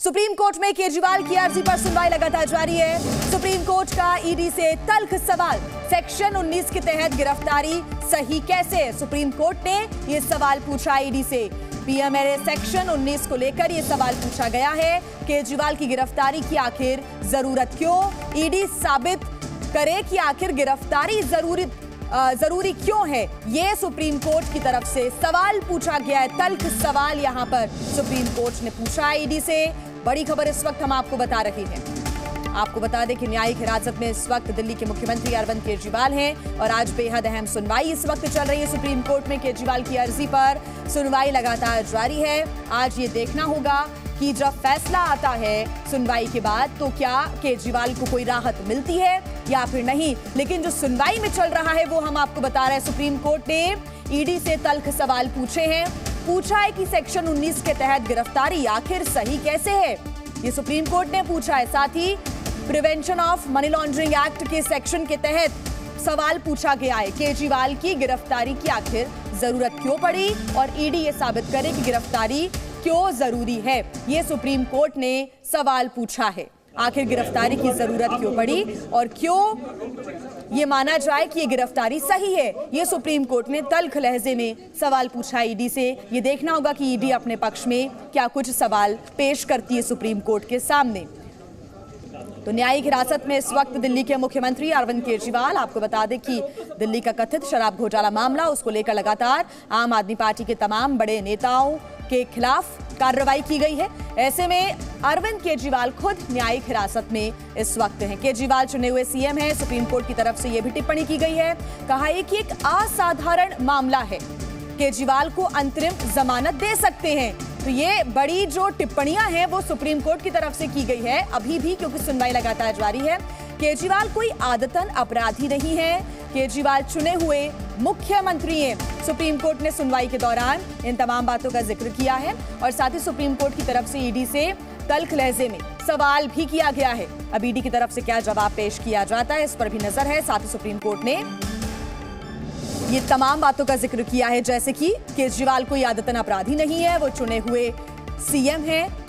Supreme court में केजरीवाल की अर्जी पर सुनवाई लगातार जारी है। सुप्रीम कोर्ट का ईडी से तल्ख सवाल, सेक्शन 19 के तहत गिरफ्तारी सही कैसे है? सुप्रीम कोर्ट ने यह सवाल पूछा ईडी से। पीएमएलए सेक्शन 19 को लेकर यह सवाल पूछा गया है। केजरीवाल की गिरफ्तारी की आखिर जरूरत क्यों? ईडी साबित करे कि आखिर गिरफ्तारी जरूरी क्यों है, ये सुप्रीम कोर्ट की तरफ से सवाल पूछा गया है। तल्ख सवाल यहां पर सुप्रीम कोर्ट ने पूछा ईडी से। बड़ी खबर इस वक्त हम आपको बता रहे हैं। आपको बता दें कि न्यायिक हिरासत में इस वक्त दिल्ली के मुख्यमंत्री अरविंद केजरीवाल हैं और आज बेहद अहम सुनवाई इस वक्त चल रही है सुप्रीम कोर्ट में। केजरीवाल की अर्जी पर सुनवाई लगातार जारी है। आज ये देखना होगा कि जब फैसला आता है सुनवाई के बाद तो क्या केजरीवाल को कोई राहत मिलती है या फिर नहीं। लेकिन जो सुनवाई में चल रहा है वो हम आपको बता रहे हैं। सुप्रीम कोर्ट ने ईडी से तल्ख सवाल पूछे हैं। पूछा है कि सेक्शन 19 के तहत गिरफ्तारी आखिर सही कैसे है, ये सुप्रीम कोर्ट ने पूछा है। साथ ही prevention of money laundering act के सेक्शन के तहत सवाल पूछा गया है। केजरीवाल की गिरफ्तारी की आखिर जरूरत क्यों पड़ी और ईडी ये साबित करे कि गिरफ्तारी क्यों जरूरी है, ये सुप्रीम कोर्ट ने सवाल पूछा है। आखिर गिरफ्तारी की जरूरत क्यों पड़ी और क्यों ये माना जाए कि ये गिरफ्तारी सही है, ये सुप्रीम कोर्ट ने तल्ख लहजे में सवाल पूछा ईडी से। ये देखना होगा कि ईडी अपने पक्ष में क्या कुछ सवाल पेश करती है सुप्रीम कोर्ट के सामने। तो न्यायिक हिरासत में इस वक्त दिल्ली के मुख्यमंत्री अरविंद केजरीवाल। आपको बता दें कि दिल्ली का कथित शराब घोटाला मामला, उसको लेकर लगातार आम आदमी पार्टी के तमाम बड़े नेताओं के खिलाफ कार्रवाई की गई है। ऐसे में अरविंद केजरीवाल खुद न्यायिक हिरासत में इस वक्त हैं। केजरीवाल चुने हुए सीएम हैं। सुप्रीम कोर्ट की तरफ से यह भी टिप्पणी की गई है। कहा है कि एक असाधारण मामला है, केजरीवाल को अंतरिम जमानत दे सकते हैं। तो ये बड़ी जो टिप्पणियां हैं वो सुप्रीम कोर्ट की तरफ से की गई है अभी भी, क्योंकि सुनवाई लगातार जारी है। केजरीवाल कोई आदतन अपराधी नहीं है, केजरीवाल चुने हुए मुख्यमंत्री हैं। सुप्रीम कोर्ट ने सुनवाई के दौरान इन तमाम बातों का जिक्र किया है और साथ ही सुप्रीम कोर्ट की तरफ से ईडी से तल्ख लहजे में सवाल भी किया गया है। अब ईडी की तरफ से क्या जवाब पेश किया जाता है इस पर भी नजर है। साथ ही सुप्रीम कोर्ट ने ये तमाम बातों का जिक्र किया है, जैसे कि केजरीवाल कोई आदतन अपराधी नहीं है, वो चुने हुए सीएम हैं।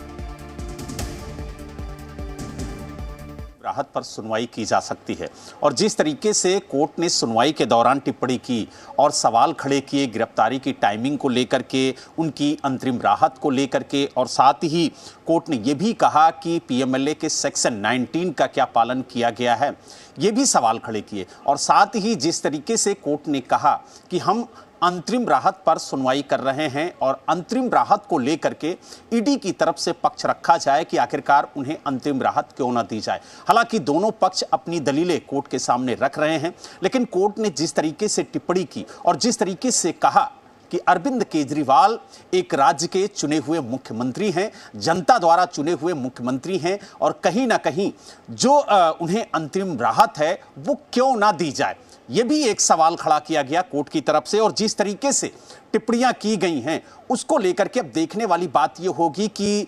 राहत पर सुनवाई की जा सकती है और जिस तरीके से कोर्ट ने सुनवाई के दौरान टिप्पणी की और सवाल खड़े किए गिरफ्तारी की टाइमिंग को लेकर के, उनकी अंतरिम राहत को लेकर के, और साथ ही कोर्ट ने यह भी कहा कि पीएमएलए के सेक्शन 19 का क्या पालन किया गया है, ये भी सवाल खड़े किए। और साथ ही जिस तरीके से कोर्ट ने कहा कि हम अंतरिम राहत पर सुनवाई कर रहे हैं और अंतरिम राहत को लेकर के ईडी की तरफ से पक्ष रखा जाए कि आखिरकार उन्हें अंतरिम राहत क्यों ना दी जाए। हालांकि दोनों पक्ष अपनी दलीलें कोर्ट के सामने रख रहे हैं, लेकिन कोर्ट ने जिस तरीके से टिप्पणी की और जिस तरीके से कहा कि अरविंद केजरीवाल एक राज्य के चुने हुए मुख्यमंत्री हैं, जनता द्वारा चुने हुए मुख्यमंत्री हैं और कहीं ना कहीं जो उन्हें अंतरिम राहत है वो क्यों ना दी जाए, ये भी एक सवाल खड़ा किया गया कोर्ट की तरफ से। और जिस तरीके से टिप्पणियां की गई हैं उसको लेकर के अब देखने वाली बात यह होगी कि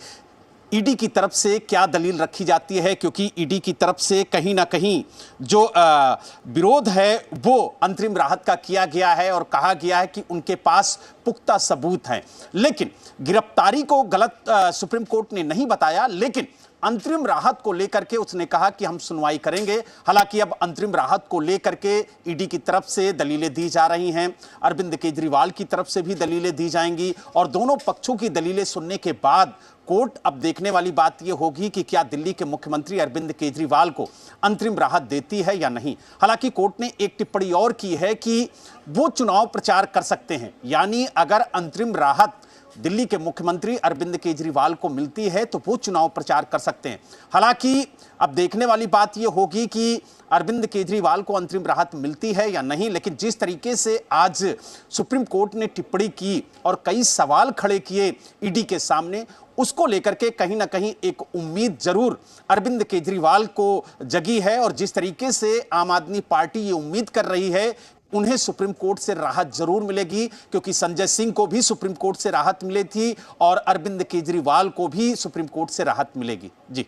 ईडी की तरफ से क्या दलील रखी जाती है, क्योंकि ईडी की तरफ से कहीं ना कहीं जो विरोध है वो अंतरिम राहत का किया गया है और कहा गया है कि उनके पास पुख्ता सबूत हैं। लेकिन गिरफ्तारी को गलत सुप्रीम कोर्ट ने नहीं बताया, लेकिन अंतरिम राहत को लेकर के उसने कहा कि हम सुनवाई करेंगे। हालांकि अब अंतरिम राहत को लेकर के ईडी की तरफ से दलीलें दी जा रही हैं, अरविंद केजरीवाल की तरफ से भी दलीलें दी जाएंगी और दोनों पक्षों की दलीलें सुनने के बाद कोर्ट अब देखने वाली बात यह होगी कि क्या दिल्ली के मुख्यमंत्री अरविंद केजरीवाल को अंतरिम राहत देती है या नहीं। हालांकि कोर्ट ने एक टिप्पणी और की है कि वो चुनाव प्रचार कर सकते हैं, यानी अगर अंतरिम राहत दिल्ली के मुख्यमंत्री अरविंद केजरीवाल को मिलती है तो वो चुनाव प्रचार कर सकते हैं। हालांकि अब देखने वाली बात यह होगी कि अरविंद केजरीवाल को अंतरिम राहत मिलती है या नहीं, लेकिन जिस तरीके से आज सुप्रीम कोर्ट ने टिप्पणी की और कई सवाल खड़े किए ईडी के सामने, उसको लेकर के कहीं ना कहीं एक उम्मीद जरूर अरविंद केजरीवाल को जगी है। और जिस तरीके से आम आदमी पार्टी ये उम्मीद कर रही है उन्हें सुप्रीम कोर्ट से राहत जरूर मिलेगी, क्योंकि संजय सिंह को भी सुप्रीम कोर्ट से राहत मिली थी और अरविंद केजरीवाल को भी सुप्रीम कोर्ट से राहत मिलेगी। जी,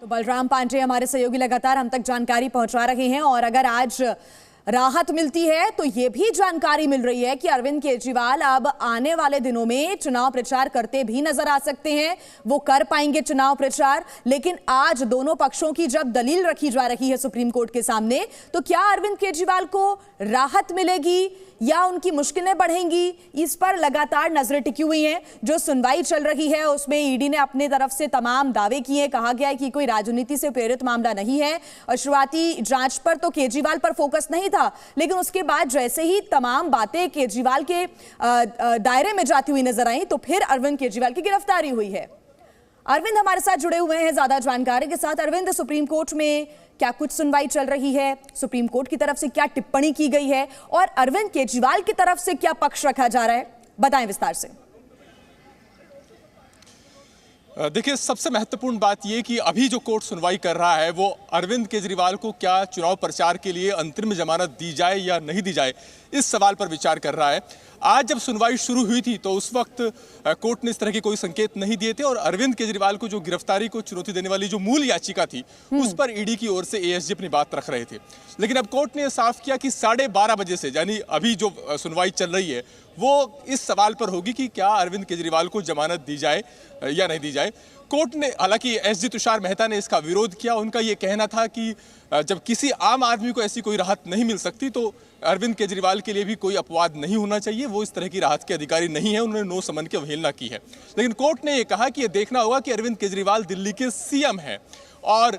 तो बलराम पांडे हमारे सहयोगी लगातार हम तक जानकारी पहुंचा रहे हैं और अगर आज राहत मिलती है तो यह भी जानकारी मिल रही है कि अरविंद केजरीवाल अब आने वाले दिनों में चुनाव प्रचार करते भी नजर आ सकते हैं। वो कर पाएंगे चुनाव प्रचार। लेकिन आज दोनों पक्षों की जब दलील रखी जा रही है सुप्रीम कोर्ट के सामने, तो क्या अरविंद केजरीवाल को राहत मिलेगी या उनकी मुश्किलें बढ़ेंगी, इस पर लगातार नजरें टिकी हुई हैं। जो सुनवाई चल रही है उसमें ईडी ने अपने तरफ से तमाम दावे किए। कहा गया है कि कोई राजनीति से प्रेरित मामला नहीं है और शुरुआती जांच पर तो केजरीवाल पर फोकस नहीं था, लेकिन उसके बाद जैसे ही तमाम बातें केजरीवाल के दायरे में जाती हुई नजर आई तो फिर अरविंद केजरीवाल की गिरफ्तारी हुई है। अरविंद हमारे साथ जुड़े हुए हैं ज्यादा जानकारी के साथ। अरविंद, सुप्रीम कोर्ट में क्या कुछ सुनवाई चल रही है, सुप्रीम कोर्ट की तरफ से क्या टिप्पणी की गई है और अरविंद केजरीवाल की तरफ से क्या पक्ष रखा जा रहा है, बताएं विस्तार से। देखिए, सबसे महत्वपूर्ण बात यह कि अभी जो कोर्ट सुनवाई कर रहा है वो अरविंद केजरीवाल को क्या चुनाव प्रचार के लिए अंतरिम जमानत दी जाए या नहीं दी जाए, इस सवाल पर विचार कर रहा है। आज जब सुनवाई शुरू हुई थी तो उस वक्त कोर्ट ने इस तरह के कोई संकेत नहीं दिए थे और अरविंद केजरीवाल को जो गिरफ्तारी को चुनौती देने वाली जो मूल याचिका थी उस पर ईडी की ओर से एएसजी अपनी बात रख रहे थे। लेकिन अब कोर्ट ने साफ किया कि 12:30 बजे से, यानी अभी जो सुनवाई चल रही है वो इस सवाल पर होगी कि क्या अरविंद केजरीवाल को जमानत दी जाए या नहीं दी जाए। कोर्ट ने, हालांकि एसजी तुषार मेहता ने इसका विरोध किया। उनका यह कहना था कि जब किसी आम आदमी को ऐसी कोई राहत नहीं मिल सकती तो अरविंद केजरीवाल के लिए भी कोई अपवाद नहीं होना चाहिए, वो इस तरह की राहत के अधिकारी नहीं है, उन्होंने नो समन की अवहेलना की है। लेकिन कोर्ट ने यह कहा कि यह देखना होगा कि अरविंद केजरीवाल दिल्ली के सीएम हैं और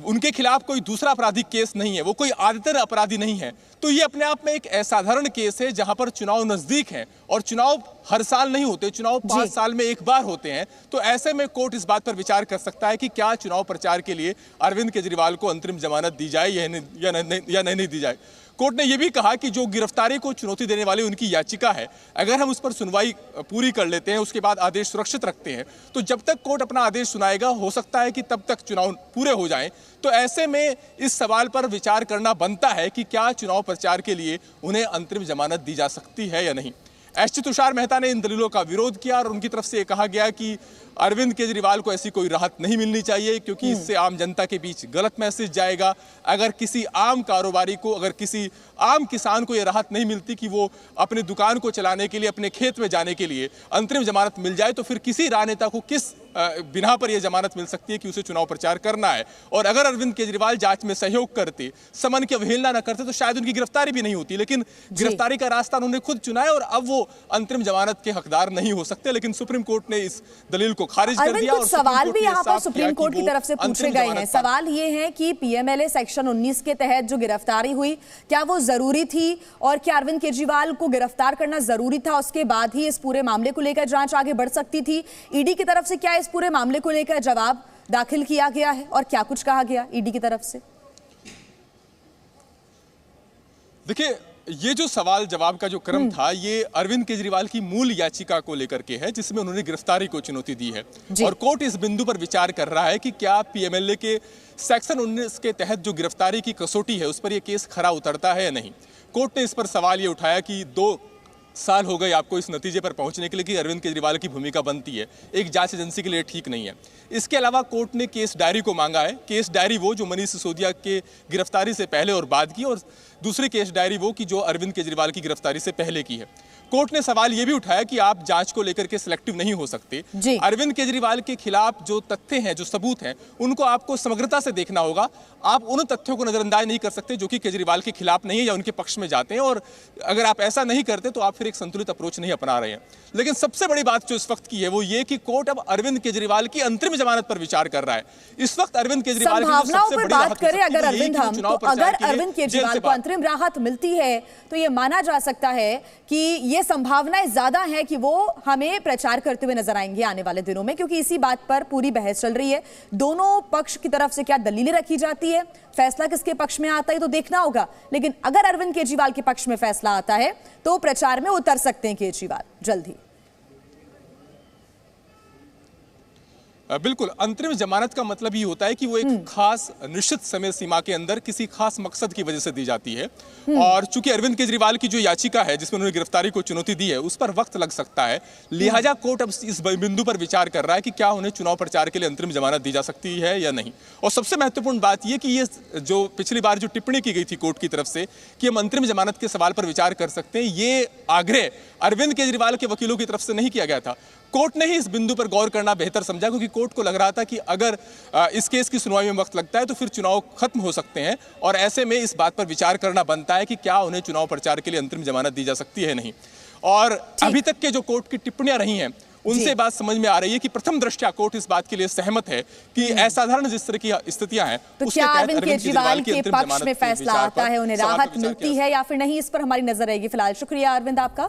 उनके खिलाफ कोई दूसरा आपराधिक केस नहीं है, वो कोई आदतन अपराधी नहीं है। तो ये अपने आप में एक असाधारण केस है जहां पर चुनाव नजदीक है और चुनाव हर साल नहीं होते, चुनाव 5 साल में एक बार होते हैं। तो ऐसे में कोर्ट इस बात पर विचार कर सकता है कि क्या चुनाव प्रचार के लिए अरविंद केजरीवाल को अंतरिम जमानत दी जाए या नहीं दी जाए। कोर्ट ने यह भी कहा कि जो गिरफ्तारी को चुनौती देने वाली उनकी याचिका है, अगर हम उस पर सुनवाई पूरी कर लेते हैं, उसके बाद आदेश सुरक्षित रखते हैं, तो जब तक कोर्ट अपना आदेश सुनाएगा हो सकता है कि तब तक चुनाव पूरे हो जाएं। तो ऐसे में इस सवाल पर विचार करना बनता है कि क्या चुनाव प्रचार के लिए उन्हें अंतरिम जमानत दी जा सकती है या नहीं। एसजी तुषार मेहता ने इन दलीलों का विरोध किया और उनकी तरफ से यह कहा गया कि अरविंद केजरीवाल को ऐसी कोई राहत नहीं मिलनी चाहिए क्योंकि इससे आम जनता के बीच गलत मैसेज जाएगा। अगर किसी आम कारोबारी को, अगर किसी आम किसान को यह राहत नहीं मिलती कि वो अपनी दुकान को चलाने के लिए, अपने खेत में जाने के लिए अंतरिम जमानत मिल जाए, तो फिर किसी राजनेता को किस बिना पर यह जमानत मिल सकती है कि उसे चुनाव प्रचार करना है। और अगर अरविंद केजरीवाल जांच में सहयोग करते, समन की अवहेलना न करते, तो शायद उनकी गिरफ्तारी भी नहीं होती। लेकिन गिरफ्तारी का रास्ता उन्होंने खुद चुना है और अब वो अंतरिम जमानत के हकदार नहीं हो सकते। लेकिन सुप्रीम कोर्ट ने इस दलील को खारिज कर दिया। कुछ सवाल भी यहाँ पर सुप्रीम कोर्ट की तरफ से पूछे गए हैं। सवाल ये है कि पीएमएलए सेक्शन 19 के तहत जो गिरफ्तारी हुई, क्या वो जरूरी थी और क्या अरविंद केजरीवाल को गिरफ्तार करना जरूरी था? उसके बाद ही इस पूरे मामले को लेकर जांच आगे बढ़ सकती थी। ईडी की तरफ से क्या इस पूरे मामले को लेकर जवाब दाखिल किया गया है और क्या कुछ कहा गया ईडी की तरफ से? देखिए, ये जो सवाल जवाब का जो क्रम था, ये अरविंद केजरीवाल की मूल याचिका को लेकर के है जिसमें उन्होंने गिरफ्तारी को चुनौती दी है। और कोर्ट इस बिंदु पर विचार कर रहा है कि क्या पीएमएलए के सेक्शन 19 के तहत जो गिरफ्तारी की कसौटी है उस पर यह केस खरा उतरता है या नहीं। कोर्ट ने इस पर सवाल ये उठाया कि 2 साल हो गए आपको इस नतीजे पर पहुंचने के लिए कि अरविंद केजरीवाल की भूमिका बनती है, एक जांच एजेंसी के लिए ठीक नहीं है। इसके अलावा कोर्ट ने केस डायरी को मांगा है। केस डायरी वो जो मनीष सिसोदिया के गिरफ्तारी से पहले और बाद की, और दूसरी केस डायरी वो कि जो अरविंद केजरीवाल की गिरफ्तारी से पहले की है। कोर्ट ने सवाल यह भी उठाया कि आप जांच को लेकर के सिलेक्टिव नहीं हो सकते। अरविंद केजरीवाल के खिलाफ जो तथ्य हैं, जो सबूत हैं, उनको आपको समग्रता से देखना होगा। आप उन तथ्यों को नजरअंदाज नहीं कर सकते जो कि केजरीवाल के खिलाफ नहीं है या उनके पक्ष में जाते हैं। और अगर आप ऐसा नहीं करते तो आप फिर एक संतुलित अप्रोच नहीं अपना रहे हैं। लेकिन सबसे बड़ी बात जो इस वक्त की है वो ये कि कोर्ट अब अरविंद केजरीवाल की अंतरिम जमानत पर विचार कर रहा है। इस वक्त अरविंद केजरीवाल संभावनाओं पर बात करें, अगर अरविंद केजरीवाल को अंतरिम राहत मिलती है तो ये माना जा सकता है कि ये संभावनाएं ज्यादा है कि वो हमें प्रचार करते हुए नजर आएंगे आने वाले दिनों में, क्योंकि इसी बात पर पूरी बहस चल रही है। दोनों पक्ष की तरफ से क्या दलीलें रखी जाती है, फैसला किसके पक्ष में आता है तो देखना होगा। लेकिन अगर अरविंद केजरीवाल के पक्ष में फैसला आता है तो प्रचार में उतर सकते हैं केजरीवाल जल्द ही। बिल्कुल, अंतरिम जमानत का मतलब ये होता है कि वो एक खास निश्चित समय सीमा के अंदर किसी खास मकसद की वजह से दी जाती है। और चूंकि अरविंद केजरीवाल की जो याचिका है जिसमें उन्होंने गिरफ्तारी को चुनौती दी है, उस पर वक्त लग सकता है। लिहाजा कोर्ट अब इस बिंदु पर विचार कर रहा है कि क्या उन्हें चुनाव प्रचार के लिए अंतरिम जमानत दी जा सकती है या नहीं। और सबसे महत्वपूर्ण बात यह कि ये जो पिछली बार जो टिप्पणी की गई थी कोर्ट की तरफ से कि हम अंतरिम जमानत के सवाल पर विचार कर सकते हैं, ये आग्रह अरविंद केजरीवाल के वकीलों की तरफ से नहीं किया गया था। कोर्ट ने ही इस बिंदु पर गौर करना बेहतर समझा, क्योंकि कोर्ट को लग रहा था कि अगर इस केस की सुनवाई में वक्त लगता है तो फिर चुनाव खत्म हो सकते हैं, और ऐसे में इस बात पर विचार करना बनता है कि क्या उन्हें चुनाव प्रचार के लिए अंतरिम जमानत दी जा सकती है नहीं। और अभी तक के जो कोर्ट की टिप्पणियां रही हैं उनसे बात समझ में आ रही है कि प्रथम दृष्टया कोर्ट इस बात के लिए सहमत है कि असाधारण जिस तरह की स्थितियां हैं, तो क्या अरविंद केजरीवाल के पक्ष में फैसला आता है, उन्हें राहत मिलती है या फिर नहीं, इस पर हमारी नजर रहेगी। फिलहाल शुक्रिया अरविंद आपका।